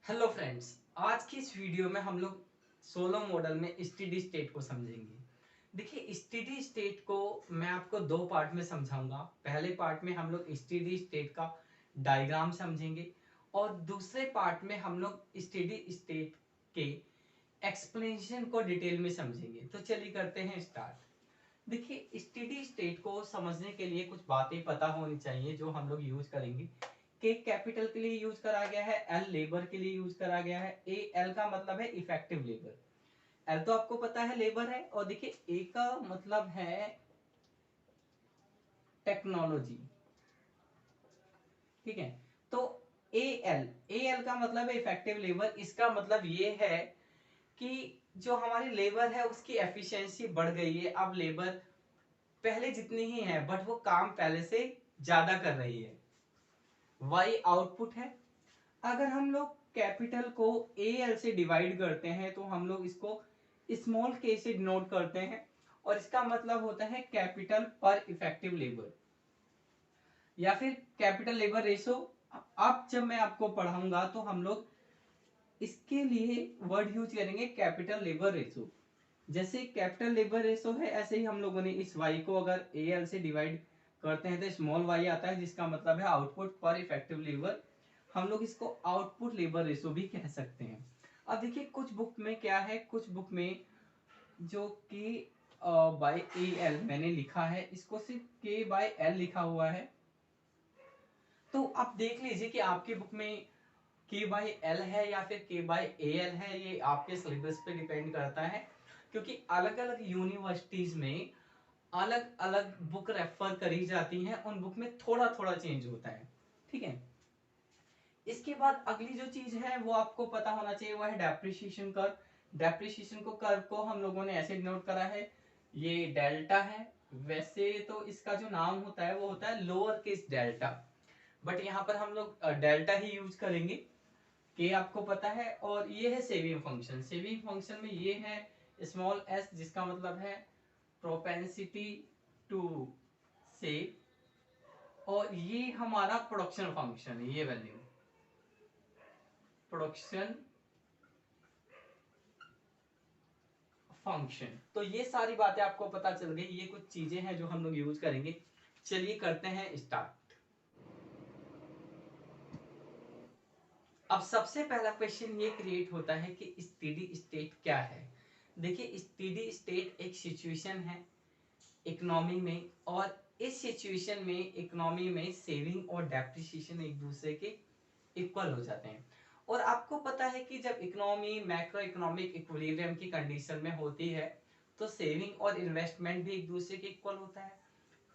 Hello friends, आज की इस वीडियो में हम लोग सोलो मॉडल में स्टेडी स्टेट को समझेंगे। देखिए, स्टेडी स्टेट को मैं आपको दो पार्ट में समझाऊंगा। पहले पार्ट में हम लोग स्टेडी स्टेट का डायग्राम समझेंगे और दूसरे पार्ट में हम लोग स्टेडी स्टेट के एक्सप्लेनेशन को डिटेल में समझेंगे। तो चलिए करते हैं स्टार्ट। देखिए, स्टेडी स्टेट को समझने के लिए कुछ बातें पता होनी चाहिए जो हम लोग यूज करेंगे। के कैपिटल के लिए यूज करा गया है, एल लेबर के लिए यूज करा गया है। ए एल का मतलब है इफेक्टिव लेबर। एल तो आपको पता है लेबर है, और देखिए ए का मतलब है टेक्नोलॉजी। ठीक है, तो ए एल का मतलब है इफेक्टिव लेबर। इसका मतलब ये है कि जो हमारी लेबर है उसकी एफिशिएंसी बढ़ गई है। अब लेबर पहले जितनी ही है, बट वो काम पहले से ज्यादा कर रही है। वाई आउटपुट है। अगर हम लोग कैपिटल को ए एल से डिवाइड करते हैं तो हम लोग इसको स्मॉल के से डिनोट करते हैं, और इसका मतलब होता है कैपिटल पर इफेक्टिव लेबर या फिर कैपिटल लेबर रेशो। अब जब मैं आपको पढ़ाऊंगा तो हम लोग इसके लिए वर्ड यूज करेंगे कैपिटल लेबर रेशो। जैसे कैपिटल लेबर रेशो है, ऐसे ही हम लोगों ने इस वाई को अगर ए एल से डिवाइड करते हैं तो स्मॉल वाई आता है, जिसका मतलब है आउटपुट पर इफेक्टिव लेबर। हम लोग इसको आउटपुट लेबर रेशो भी कह सकते हैं। अब देखिए, कुछ बुक में क्या है, कुछ बुक में जो कि बाय ए एल मैंने लिखा है, इसको सिर्फ के बाय एल लिखा हुआ है। तो आप देख लीजिए कि आपकी बुक में के बाई एल है या फिर के बाई ए एल है। ये आपके सिलेबस पे डिपेंड करता है, क्योंकि अलग अलग यूनिवर्सिटीज में अलग अलग बुक रेफर करी जाती हैं। उन बुक में थोड़ा थोड़ा चेंज होता है। ठीक है, इसके बाद अगली जो चीज है वो आपको पता होना चाहिए, वो है डेप्रिसिएशन कर्व। डेप्रिसिएशन को कर्व को हम लोगों ने ऐसे नोट करा है, ये डेल्टा है। वैसे तो इसका जो नाम होता है वो होता है लोअर केस डेल्टा, बट यहाँ पर हम लोग डेल्टा ही यूज करेंगे। के आपको पता है, और ये है सेविंग फंक्शन। सेविंग फंक्शन में ये है स्मॉल एस, जिसका मतलब है प्रोपेंसिटी टू सेव, और ये हमारा प्रोडक्शन फंक्शन है, ये वैल्यू प्रोडक्शन फंक्शन। तो ये सारी बातें आपको पता चल गई, ये कुछ चीजें हैं जो हम लोग यूज करेंगे। चलिए करते हैं स्टार्ट। अब सबसे पहला क्वेश्चन ये क्रिएट होता है कि स्टेडी स्टेट क्या है। देखिए, स्टेडी स्टेट एक सिचुएशन है इकोनॉमी में, और इस सिचुएशन में इकोनॉमी में सेविंग और डेप्रिसिएशन एक दूसरे के इक्वल हो जाते हैं। और आपको पता है कि जब इकोनॉमी मैक्रो इकोनॉमिक इक्विलिब्रियम की कंडीशन में होती है तो सेविंग और इन्वेस्टमेंट भी एक दूसरे के इक्वल होता है।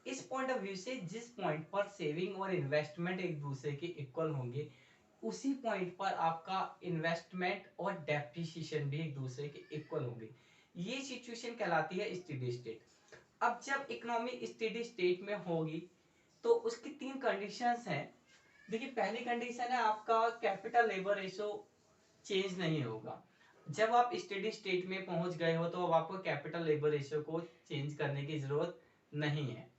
इस पॉइंट ऑफ व्यू से जिस पॉइंट पर सेविंग और इन्वेस्टमेंट एक दूसरे के इक्वल होंगे, उसी पॉइंट पर आपका इन्वेस्टमेंट और डेप्रिसिएशन भी एक दूसरे के इक्वल होंगे। ये सिचुएशन कहलाती है स्टेडी स्टेट। अब जब इकोनॉमी स्टेडी स्टेट में होगी तो उसकी तीन कंडीशंस हैं। देखिए, पहली कंडीशन है आपका कैपिटल लेबर रेशो चेंज नहीं होगा। जब आप स्टेडी स्टेट में पहुंच गए हो तो अब आपको कैपिटल लेबर रेशियो को चेंज करने की जरूरत नहीं है।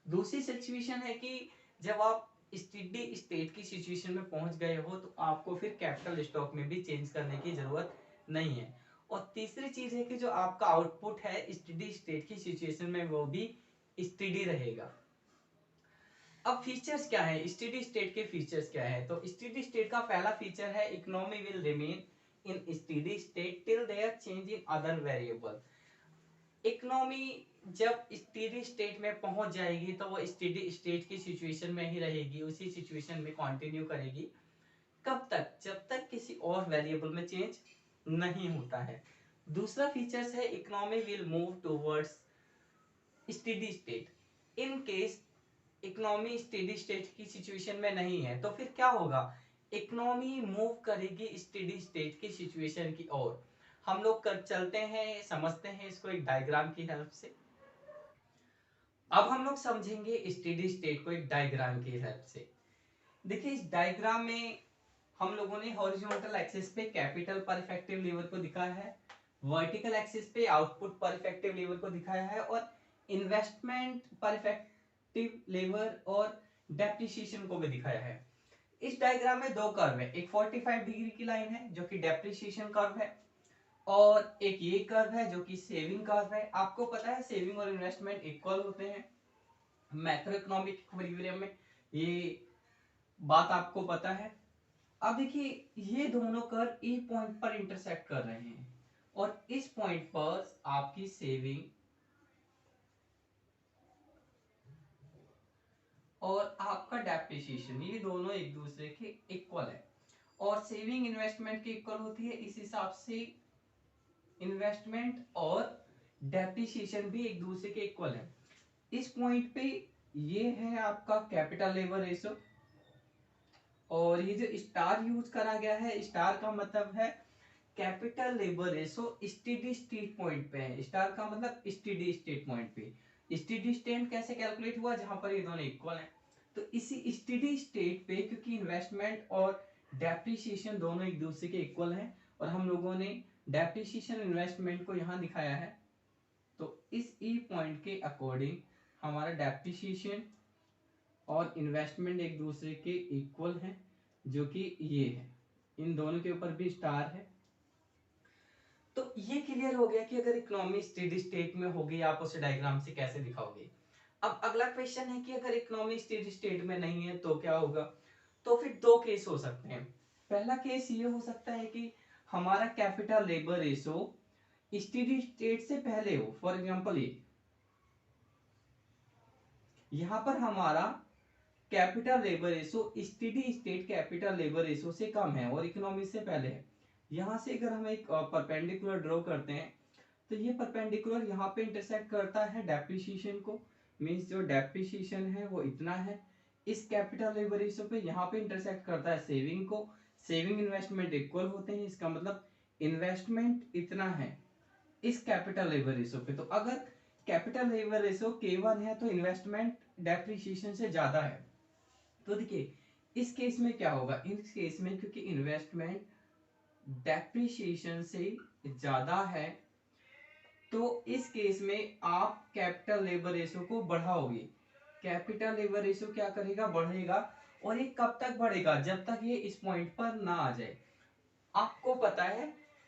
दूसरी सिचुएशन है कि जब आप स्टेडी स्टेट की सिचुएशन में पहुंच गए हो तो आपको फिर कैपिटल स्टॉक में भी चेंज करने की जरूरत नहीं है। और तीसरी चीज है कि जो आपका आउटपुट है स्टेडी स्टेट की सिचुएशन में वो भी स्टेडी रहेगा। अब फीचर्स क्या है, स्टेडी स्टेट के फीचर्स क्या है? तो स्टेडी स्टेट का पहला फीचर है economy will remain in steady state till there change in other variable. Economy जब स्टेडी स्टेट में पहुंच जाएगी तो वो स्टेडी स्टेट की सिचुएशन में ही रहेगी, उसी सिचुएशन में कंटिन्यू करेगी। कब तक? जब तक किसी और वेरिएबल में चेंज नहीं होता है। दूसरा फीचर्स है economy will move towards steady state in case economy steady state की सिचुएशन में नहीं है तो फिर क्या होगा? इकोनॉमी मूव करेगी स्टेडी स्टेट की सिचुएशन की ओर। हम लोग कर चलते हैं, समझते हैं इसको एक डायग्राम की हेल्प से। अब हम लोग समझेंगे स्टेडी स्टेट को एक डायग्राम की हेल्प से। देखिए, इस डायग्राम में हम लोगों ने हॉरिजॉन्टल एक्सिस पे कैपिटल पर इफेक्टिव लेवर को दिखाया है, वर्टिकल एक्सिस पे आउटपुट पर इफेक्टिव लेवर को दिखाया है, और इन्वेस्टमेंट पर इफेक्टिव लेवर और डेप्रिसिएशन को भी दिखाया है। इस डायग्राम में दो कर्व है, एक 45 डिग्री की लाइन है जो कि डेप्रिसिएशन कर्व है, और एक ये कर्व है जो कि सेविंग कर्व है। आपको पता है सेविंग और इन्वेस्टमेंट इक्वल होते हैं मैक्रो इकोनॉमिक इक्विलिब्रियम में, ये बात आपको पता है। अब देखिए ये दोनों कर्व ए पॉइंट पर इंटरसेक्ट कर रहे हैं और इस पॉइंट पर आपकी सेविंग और आपका डेप्रिसिएशन ये दोनों एक दूसरे के इक्वल है, और सेविंग इन्वेस्टमेंट के इक्वल होती है, इस हिसाब से इन्वेस्टमेंट और डेप्रिसिएशन भी एक दूसरे के इक्वल है। इस पॉइंट पे ये है आपका कैपिटल लेबर रेशो, और ये जो स्टार यूज करा गया है, स्टार का मतलब है capital labour ratio steady state point पे है। स्टार का मतलब स्टेडी स्टेट पॉइंट पे। स्टेडी स्टेट कैसे कैलकुलेट हुआ, जहां पर ये दोनों इक्वल हैं। तो इसी स्टेडी स्टेट पे क्योंकि इन्वेस्टमेंट और डेप्रिसिएशन दोनों एक दूसरे के इक्वल हैं, और हम लोगों ने डेप्रिसिएशन इन्वेस्टमेंट को यहाँ दिखाया है, तो इस ई पॉइंट के अकॉर्डिंग हमारा डेप्रिसिएशन और इन्वेस्टमेंट एक दूसरे के इक्वल हैं, जो कि ये है, इन दोनों के ऊपर भी स्टार है। तो ये क्लियर हो गया कि अगर इकोनॉमी स्टेडी स्टेट में होगी आप उसे डायग्राम से कैसे दिखाओगे। अब अगला क्वेश्चन है कि अगर इकोनॉमी स्टेडी स्टेट में नहीं है तो क्या होगा। तो फिर दो केस हो सकते हैं। पहला केस ये हो सकता है कि हमारा capital labour ratio steady state से पहले हो। फॉर एग्जांपल ये यहां पर हमारा capital labour ratio steady state capital labour ratio से कम है और इकोनॉमी से पहले है। यहां से अगर हम एक परपेंडिकुलर ड्रॉ करते हैं तो ये परपेंडिकुलर यहाँ पे इंटरसेक्ट करता है डेप्रिसिएशन को, मींस जो डेप्रिसिएशन है वो इतना है। इस कैपिटल लेबर रेशो पे यहाँ पे इंटरसेक्ट करता है सेविंग को, सेविंग इन्वेस्टमेंट इक्वल होते हैं, इसका मतलब इन्वेस्टमेंट इतना है इस कैपिटल लेबर रेशो पे। तो अगर कैपिटल लेबर रेशो K1 है तो इन्वेस्टमेंट डेप्रिसिएशन से ज्यादा है। तो देखिए इस केस में क्या होगा, इस केस में क्योंकि इन्वेस्टमेंट डेप्रिसिएशन से ज्यादा है तो इस केस में आप कैपिटल लेबर रेशो को बढ़ाओगे। कैपिटल लेबर रेशो क्या करेगा, बढ़ेगा, और ये कब तक बढ़ेगा, जब तक ये इस पॉइंट पर ना आ जाए। आपको पता है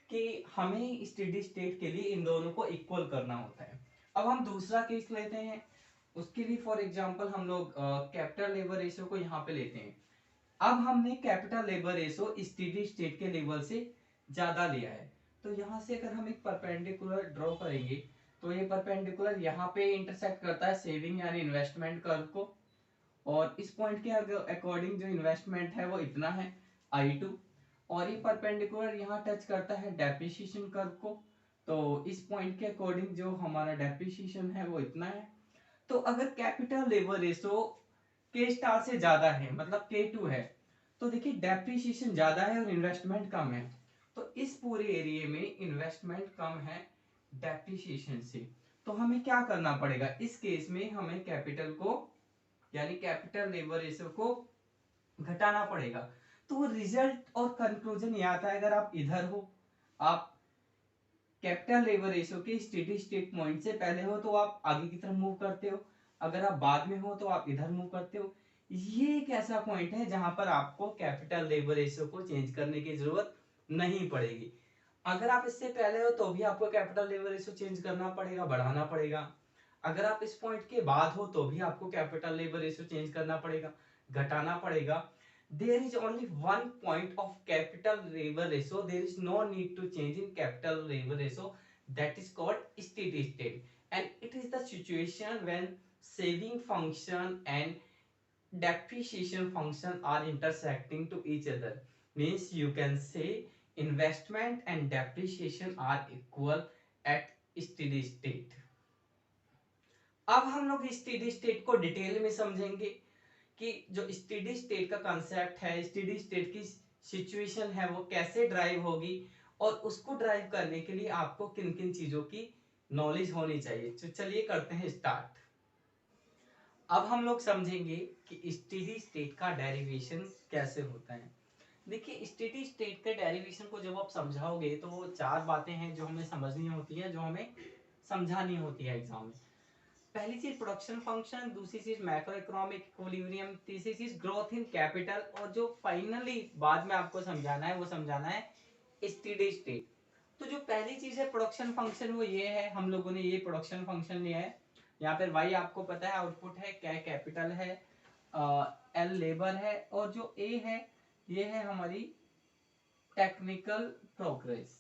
कि हमें स्टेडी स्टेट के लिए इन दोनों को इक्वल करना होता है। अब हम दूसरा केस लेते हैं, उसके लिए फॉर एग्जांपल हम लोग कैपिटल लेबर रेशो को यहाँ पे लेते हैं। अब हमने capital labour ratio steady state के लेवल से ज्यादा लिया है, तो यहाँ से अगर हम एक परपेंडिकुलर ड्रॉ करेंगे तो ये परपेंडिकुलर यहाँ पे इंटरसेक्ट करता है सेविंग यानी इन्वेस्टमेंट कर्व को, और इस पॉइंट के अकॉर्डिंग जो इन्वेस्टमेंट है वो इतना है I2, और ये परपेंडिकुलर यहाँ टच करता है डेप्रिसिएशन कर्व को, तो इस पॉइंट के अकॉर्डिंग जो हमारा डेप्रिसिएशन है वो इतना है। तो अगर कैपिटल लेबर रेशो के स्टार से ज्यादा है मतलब K2 है, तो देखिए डेप्रिसिएशन ज्यादा है और इन्वेस्टमेंट कम है, तो इस पूरे एरिया में इन्वेस्टमेंट कम है डेप्रिसिएशन से। तो हमें क्या करना पड़ेगा, इस केस में हमें कैपिटल को यानी कैपिटल लेबर रेशो को घटाना पड़ेगा। तो रिजल्ट और कंक्लूजन ये आता है, अगर आप इधर हो, आप कैपिटल लेबर रेशो के स्टेडी स्टेट पॉइंट से पहले हो तो आप आगे की तरफ मूव करते हो, अगर आप बाद में हो तो आप इधर मूव करते हो। ये एक ऐसा पॉइंट है जहां पर आपको कैपिटल लेबर रेशो को चेंज करने की जरूरत नहीं पड़ेगी। अगर आप इससे पहले हो तो भी आपको कैपिटल लेबर रेशो चेंज करना पड़ेगा, बढ़ाना पड़ेगा। अगर आप इस पॉइंट के बाद हो तो भी आपको कैपिटल लेबर रेशो चेंज करना पड़ेगा, घटाना पड़ेगा। There is only one point of capital labor ratio. There is no need to change in capital labor ratio. That is called steady state, and it is the situation when saving function and depreciation function are intersecting to each other. Means you can say investment and depreciation are equal at steady state. अब हम लोग steady state को detail में समझेंगे कि जो steady state का concept है, स्टेडी स्टेट की सिचुएशन है वो कैसे ड्राइव होगी, और उसको ड्राइव करने के लिए आपको किन किन चीजों की नॉलेज होनी चाहिए। तो चलिए करते हैं स्टार्ट। अब हम लोग समझेंगे कि स्टेडी स्टेट का डेरिवेशन कैसे होता है। देखिए स्टेडी स्टेट के डेरिवेशन को जब आप समझाओगे तो वो चार बातें हैं जो हमें समझनी होती है, जो हमें समझानी होती है एग्जाम में। पहली चीज प्रोडक्शन फंक्शन, दूसरी चीज मैक्रो इकोनॉमिक इक्विलिब्रियम, तीसरी चीज ग्रोथ इन कैपिटल, और जो फाइनली बाद में आपको समझाना है वो समझाना है स्टेडी स्टेट। तो जो पहली चीज है प्रोडक्शन फंक्शन वो ये है, हम लोगों ने ये प्रोडक्शन फंक्शन लिया है। यहाँ पर वाई आपको पता है आउटपुट है, क्या कैपिटल है, एल लेबर है, और जो ए है ये है हमारी टेक्निकल प्रोग्रेस।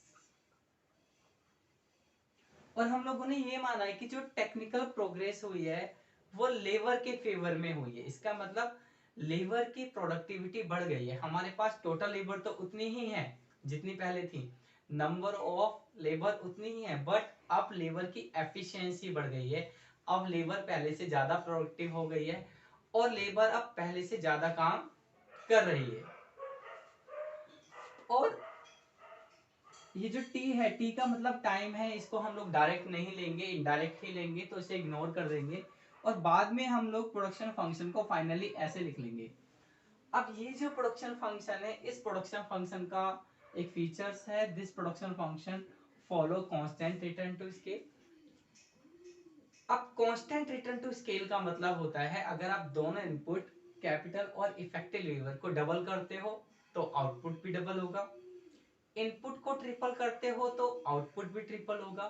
और हम लोगों ने ये माना है कि जो टेक्निकल प्रोग्रेस हुई है वो लेबर के फेवर में हुई है। इसका मतलब लेबर की प्रोडक्टिविटी बढ़ गई है। हमारे पास टोटल लेबर तो उतनी ही है जितनी पहले थी, नंबर ऑफ लेबर उतनी ही है, बट अब लेबर की एफिशिएंसी बढ़ गई है। अब लेबर पहले से ज्यादा प्रोडक्टिव हो गई है और लेबर अब पहले से ज्यादा काम कर रही है। और ये जो टी है, टी का मतलब टाइम है, इसको हम लोग डायरेक्ट नहीं लेंगे, इनडायरेक्ट ही लेंगे, तो इसे इग्नोर कर देंगे और बाद में हम लोग प्रोडक्शन फंक्शन को फाइनली ऐसे लिख लेंगे। अब ये जो प्रोडक्शन फंक्शन है, इस प्रोडक्शन फंक्शन का एक फीचर्स है, this production function follow constant return to scale. अब कांस्टेंट रिटर्न टू स्केल का मतलब होता है अगर आप दोनों इनपुट कैपिटल और इफेक्टिव लेबर को डबल करते हो तो आउटपुट भी डबल होगा, इनपुट को ट्रिपल करते हो तो आउटपुट भी ट्रिपल होगा।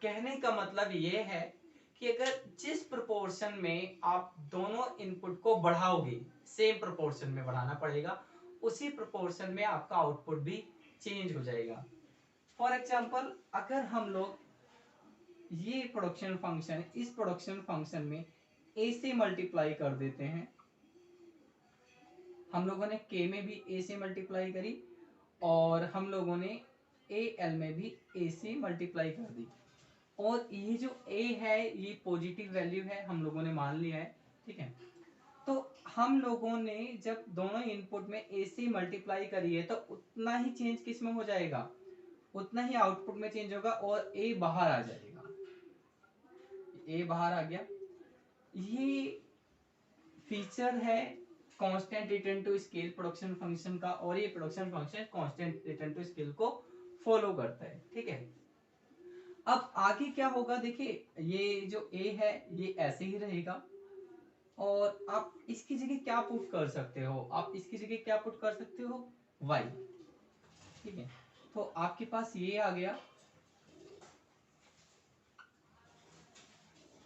कहने का मतलब ये है कि अगर जिस प्रोपोर्शन में आप दोनों इनपुट को बढ़ाओगे, सेम प्रोपोर्शन में बढ़ाना पड़ेगा, उसी प्रोपोर्शन में आपका आउटपुट भी चेंज हो जाएगा। फॉर एग्जांपल अगर हम लोग ये प्रोडक्शन फंक्शन, इस प्रोडक्शन फंक्शन में ए से मल्टीप्लाई कर देते हैं, हम लोगों ने के में भी ए से मल्टीप्लाई करी और हम लोगों ने ए एल में भी ए से मल्टीप्लाई कर दी, और ये जो ए है ये पॉजिटिव वैल्यू है, हम लोगों ने मान लिया है, ठीक है। तो हम लोगों ने जब दोनों इनपुट में ए से मल्टीप्लाई करी है तो उतना ही चेंज किस में हो जाएगा, उतना ही आउटपुट में चेंज होगा और ए बाहर आ जाएगा, ए बाहर आ गया। ये फीचर है constant return to scale production function का, और ये production function constant return to scale को फॉलो करता है, ठीक है। अब आगे क्या होगा, देखिए ये जो ए है ये ऐसे ही रहेगा, और आप इसकी जगह क्या पुट कर सकते हो, आप इसकी जगह क्या पुट कर सकते हो, y, ठीक है। तो आपके पास ये आ गया।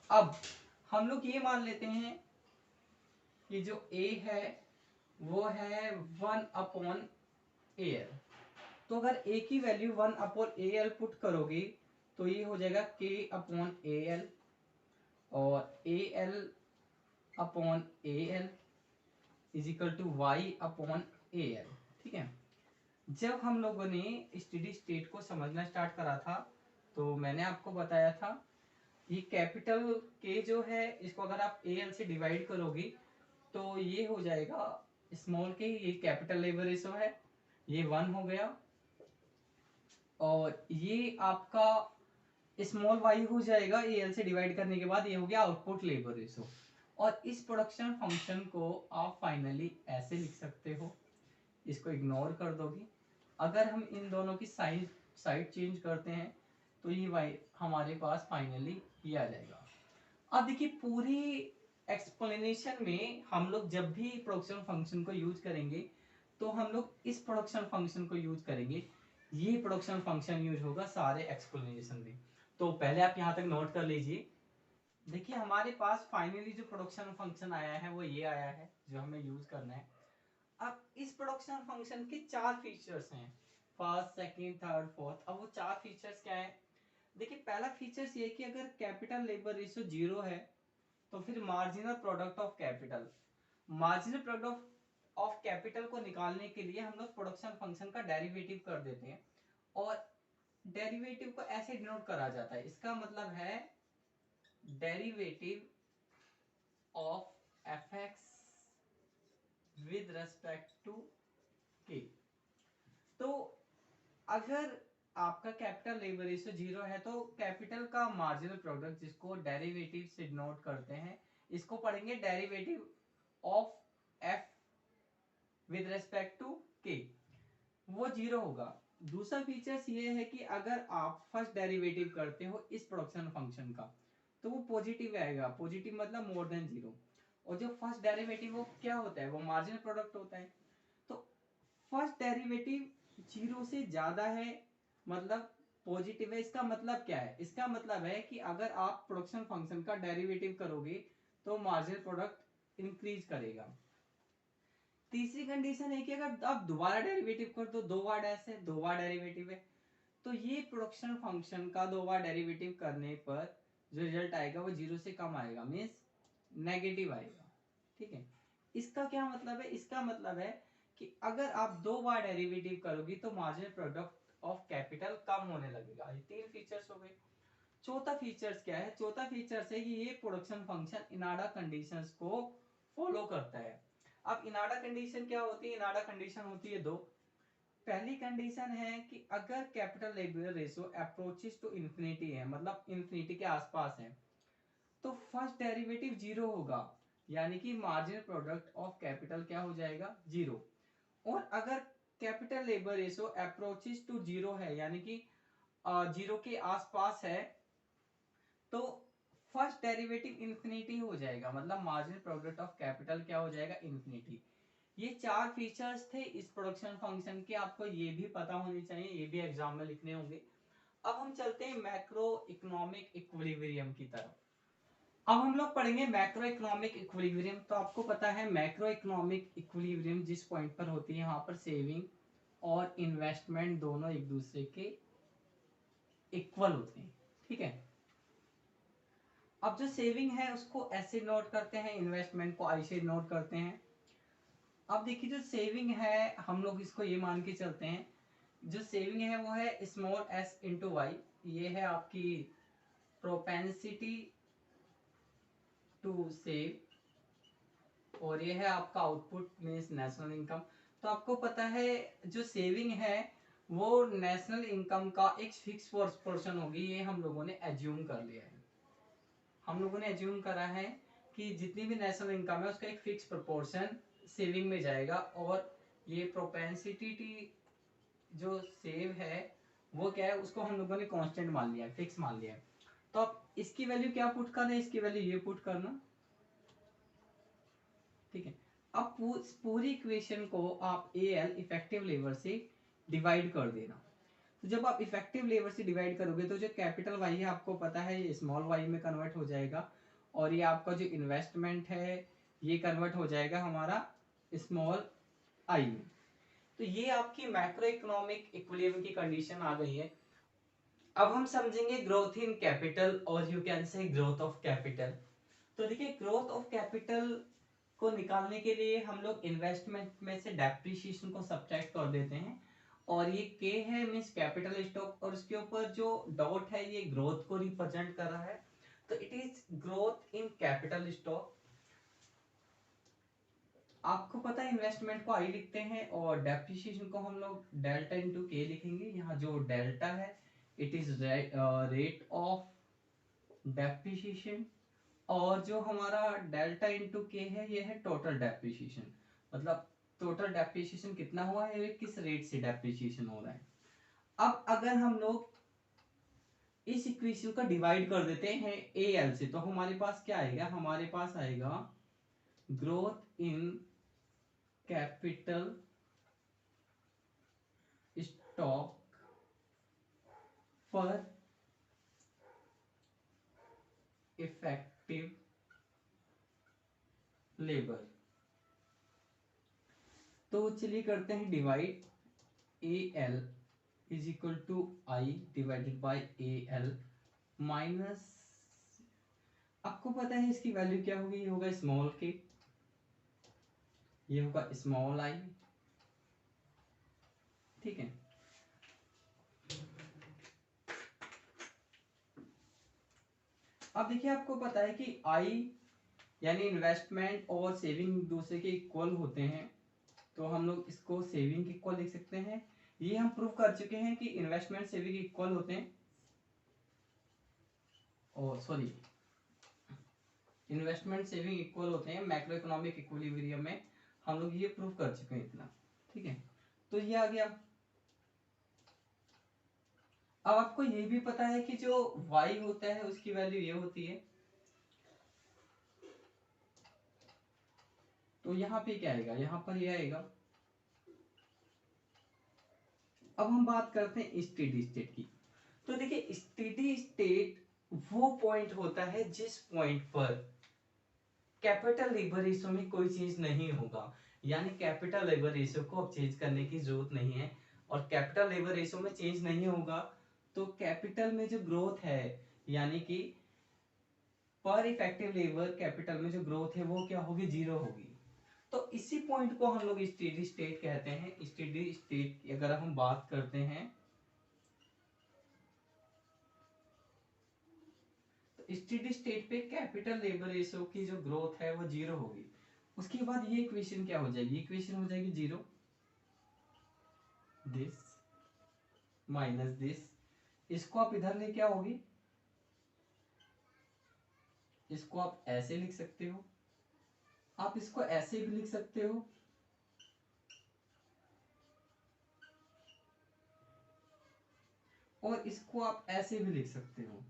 अब हम लोग ये मान लेते हैं कि जो a है वो है 1/AL। तो अगर a की वैल्यू 1/AL पुट करोगे तो ये हो जाएगा k/AL, और AL/AL is equal to y/AL, ठीक है। जब हम लोगों ने स्टेडी स्टेट को समझना स्टार्ट करा था तो मैंने आपको बताया था ये कैपिटल के जो है इसको अगर आप AL से डिवाइड करोगे तो ये हो जाएगा स्मॉल के, ये कैपिटल लेबर रेशो है, ये 1 हो गया, और ये आपका स्मॉल y हो जाएगा AL से डिवाइड करने के बाद, ये हो गया आउटपुट लेबर रेशो। और इस प्रोडक्शन फंक्शन को आप फाइनली ऐसे लिख सकते हो, इसको इग्नोर कर दोगे। अगर हम इन दोनों की साइड चेंज करते हैं तो ये y हमारे पास फाइनली ये आ जाएगा। अब देखिए पूरी एक्सप्लेनेशन में हम लोग जब भी प्रोडक्शन फंक्शन को यूज करेंगे तो हम लोग इस प्रोडक्शन फंक्शन को यूज करेंगे, ये प्रोडक्शन फंक्शन यूज होगा सारे एक्सप्लेनेशन में। तो पहले आप यहाँ तक नोट कर लीजिए। देखिए हमारे पास फाइनली जो प्रोडक्शन फंक्शन आया है वो ये आया है जो हमें यूज करना है। अब इस प्रोडक्शन फंक्शन के 4 फीचर्स हैं, फर्स्ट सेकंड थर्ड फोर्थ। अब वो 4 फीचर्स क्या है, देखिए पहला फीचर्स ये कि अगर कैपिटल लेबर रेशियो 0 है तो फिर marginal product of capital, marginal product of capital को निकालने के लिए हम लोग प्रोडक्शन फंक्शन का डेरिवेटिव कर देते हैं, और डेरिवेटिव को ऐसे डिनोट करा जाता है, इसका मतलब है derivative of fx with respect to k। तो अगर आपका कैपिटल लेबर रेशियो 0 है तो कैपिटल का मार्जिनल प्रोडक्ट जिसको डेरिवेटिव से डिनोट करते हैं, इसको पढ़ेंगे derivative of f with respect to k, वो 0 होगा। दूसरा फीचर्स ये है कि अगर आप फर्स्ट डेरिवेटिव करते हो इस प्रोडक्शन फंक्शन का तो वो पॉजिटिव आएगा, पॉजिटिव मतलब मोर देन जीरो। और जो फर्स्ट डेरिवेटिव वो क्या होता है, वो मार्जिनल प्रोडक्ट होता है। तो फर्स्ट डेरिवेटिव जीरो से ज्यादा है मतलब पॉजिटिव है। इसका मतलब क्या है, इसका मतलब है कि अगर आप प्रोडक्शन फंक्शन का डेरिवेटिव करोगे तो मार्जिनल प्रोडक्ट इंक्रीज करेगा। तीसरी कंडीशन है कि अगर आप दोबारा डेरिवेटिव कर दो, दो बार डैश है, दो बार डेरिवेटिव है, तो ये प्रोडक्शन फंक्शन का दो बार डेरिवेटिव करने पर जो रिजल्ट आएगा वो जीरो से कम आएगा, मीन्स नेगेटिव आएगा। ठीक है, इसका क्या मतलब है, इसका मतलब है कि अगर आप दो बार डेरिवेटिव करोगे तो मार्जिनल प्रोडक्ट ऑफ कैपिटल कम होने लगेगा। ये तीन फीचर्स हो गए। चौथा फीचर्स क्या है, चौथा फीचर्स है कि ये प्रोडक्शन फंक्शन इनाडा कंडीशंस को फॉलो करता है। अब इनाडा कंडीशन क्या होती है, इनाडा कंडीशन होती है दो। पहली कंडीशन है कि अगर capital labour ratio approaches to infinity है, मतलब इंफिनिटी के आसपास है, तो फर्स्ट डेरिवेटिव जीरो होगा, यानी कि मार्जिनल प्रोडक्ट ऑफ कैपिटल क्या हो जाएगा, जीरो। और अगर capital labour ratio approaches to zero है, यानी कि जीरो के आसपास है, तो फर्स्ट डेरिवेटिव इंफिनिटी हो जाएगा, मतलब मार्जिनल प्रोडक्ट ऑफ कैपिटल क्या हो जाएगा, इंफिनिटी। ये चार फीचर्स थे इस प्रोडक्शन फंक्शन के, आपको ये भी पता होने चाहिए, ये भी एग्जाम में लिखने होंगे। अब हम चलते हैं मैक्रो इकोनॉमिक इक्विलिब्रियम की तरफ। अब हम लोग पढ़ेंगे मैक्रो इकोनॉमिक इक्विलिब्रियम। तो आपको पता है मैक्रो इकोनॉमिक इक्विलिब्रियम जिस पॉइंट पर होती है, यहाँ पर सेविंग और इन्वेस्टमेंट दोनों एक दूसरे के इक्वल होते हैं। ठीक है, अब जो सेविंग है उसको ऐसे नोट करते हैं, इन्वेस्टमेंट को आई से नोट करते हैं। अब देखिए जो सेविंग है, हम लोग इसको ये मान के चलते हैं, जो सेविंग है वो है स्मॉल एस इंटू वाई। ये है आपकी प्रोपेंसिटी टू सेव, और ये है आपका आउटपुट मीन्स नेशनल इनकम। तो आपको पता है जो सेविंग है वो नेशनल इनकम का एक फिक्स पोर्शन होगी, ये हम लोगों ने एज्यूम कर लिया है। हम लोगों ने एज्यूम करा है कि जितनी भी नेशनल इनकम है उसका एक फिक्स प्रोपोर्शन सेविंग में जाएगा, और ये प्रोपेंसिटी जो सेव है वो क्या है, उसको हम लोगों ने कांस्टेंट मान लिया है, फिक्स मान लिया है। तो अब इसकी वैल्यू क्या पुट करना है, इसकी वैल्यू ये पुट करना। ठीक है, अब पूरी इक्वेशन को आप ए एल इफेक्टिव लेबर से डिवाइड कर देना। तो जब आप इफेक्टिव लेबर से डिवाइड करोगे तो जो कैपिटल वाई है आपको पता है ये स्मॉल वाई में कन्वर्ट हो जाएगा, और ये आपका जो इन्वेस्टमेंट है ये कन्वर्ट हो जाएगा हमारा स्मॉल आई में। तो ये आपकी मैक्रो इकोनॉमिक इक्विलिब्रियम की कंडीशन आ गई है। अब हम समझेंगे ग्रोथ इन कैपिटल, और you can say growth of capital. तो देखिए ग्रोथ ऑफ कैपिटल को निकालने के लिए हम लोग इन्वेस्टमेंट में से डेप्रिसिएशन को सब्ट्रैक्ट कर देते हैं, और ये के है मींस कैपिटल स्टॉक, और उसके ऊपर जो डॉट है ये ग्रोथ को रिप्रेजेंट कर रहा है, तो it is growth in capital stock. आपको पता है इन्वेस्टमेंट को आई लिखते हैं और डेप्रिसिएशन को हम लोग डेल्टा इंटू के लिखेंगे। यहाँ जो डेल्टा है it is rate of depreciation, और जो हमारा डेल्टा इंटू के है ये है टोटल डेप्रिसिएशन, मतलब टोटल डेप्रिसिएशन कितना हुआ है, किस रेट से डेप्रिसिएशन हो रहा है। अब अगर हम लोग इस इक्वेशन को डिवाइड कर देते हैं ए एल से, तो हमारे पास क्या आएगा, हमारे पास आएगा ग्रोथ इन कैपिटल स्टॉक पर इफेक्टिव लेबर। तो चलिए करते हैं divide, A L is equal to I divided by A L minus, आपको पता है इसकी वैल्यू क्या होगी, ये होगा स्मॉल के, ये होगा स्मॉल आई। ठीक है, अब देखिए आपको पता है कि आई यानी इन्वेस्टमेंट और सेविंग दूसरे के इक्वल होते हैं, तो हम लोग इसको सेविंग इक्वल लिख सकते हैं। ये हम प्रूव कर चुके हैं कि इन्वेस्टमेंट सेविंग इक्वल होते हैं, और सॉरी इन्वेस्टमेंट सेविंग इक्वल होते हैं मैक्रो इकोनॉमिक इक्विलिब्रियम में, हम लोग ये प्रूव कर चुके हैं इतना। ठीक है, तो ये आ गया। अब आपको ये भी पता है कि जो y होता है उसकी वैल्यू ये होती है, तो यहाँ पे क्या आएगा, यहाँ पर ये आएगा। अब हम बात करते हैं स्टेडी स्टेट की। तो देखिए स्टेडी स्टेट वो पॉइंट होता है जिस पॉइंट पर कैपिटल लेबर रेशियो में कोई चेंज नहीं होगा, यानी कैपिटल लेबर रेशियो को अब चेंज करने की जरूरत नहीं है। और कैपिटल लेबर रेशियो में चेंज नहीं होगा तो कैपिटल में जो ग्रोथ है, यानी कि पर इफेक्टिव लेबर कैपिटल में जो ग्रोथ है वो क्या होगी, जीरो होगी। तो इसी पॉइंट को हम लोग स्टेडी स्टेट कहते हैं। स्टेडी स्टेट की अगर हम बात करते हैं तो स्टेडी स्टेट पे कैपिटल लेबर रेशियो की जो ग्रोथ है वो जीरो होगी। उसके बाद ये इक्वेशन क्या हो जाएगी, इक्वेशन हो जाएगी जीरो, दिस माइनस दिस। इसको आप इधर लेके आओगे, इसको आप ऐसे लिख सकते हो, आप इसको ऐसे भी लिख सकते हो, और इसको आप ऐसे भी लिख सकते हो।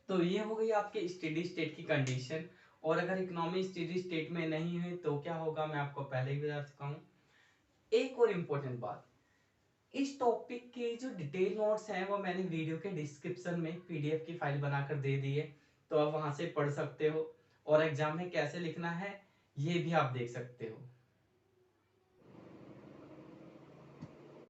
तो ये हो गई आपके स्टेडी स्टेट की कंडीशन। और अगर इकोनॉमी स्टेडी स्टेट में नहीं है तो क्या होगा, मैं आपको पहले ही बता चुका हूँ। एक और इम्पोर्टेंट बात, इस टॉपिक के जो डिटेल नोट्स हैं वो मैंने वीडियो के डिस्क्रिप्शन में पीडीएफ की फाइल बनाकर दे दी है, तो आप वहां से पढ़ सकते हो। और एग्जाम में कैसे लिखना है ये भी आप देख सकते हो।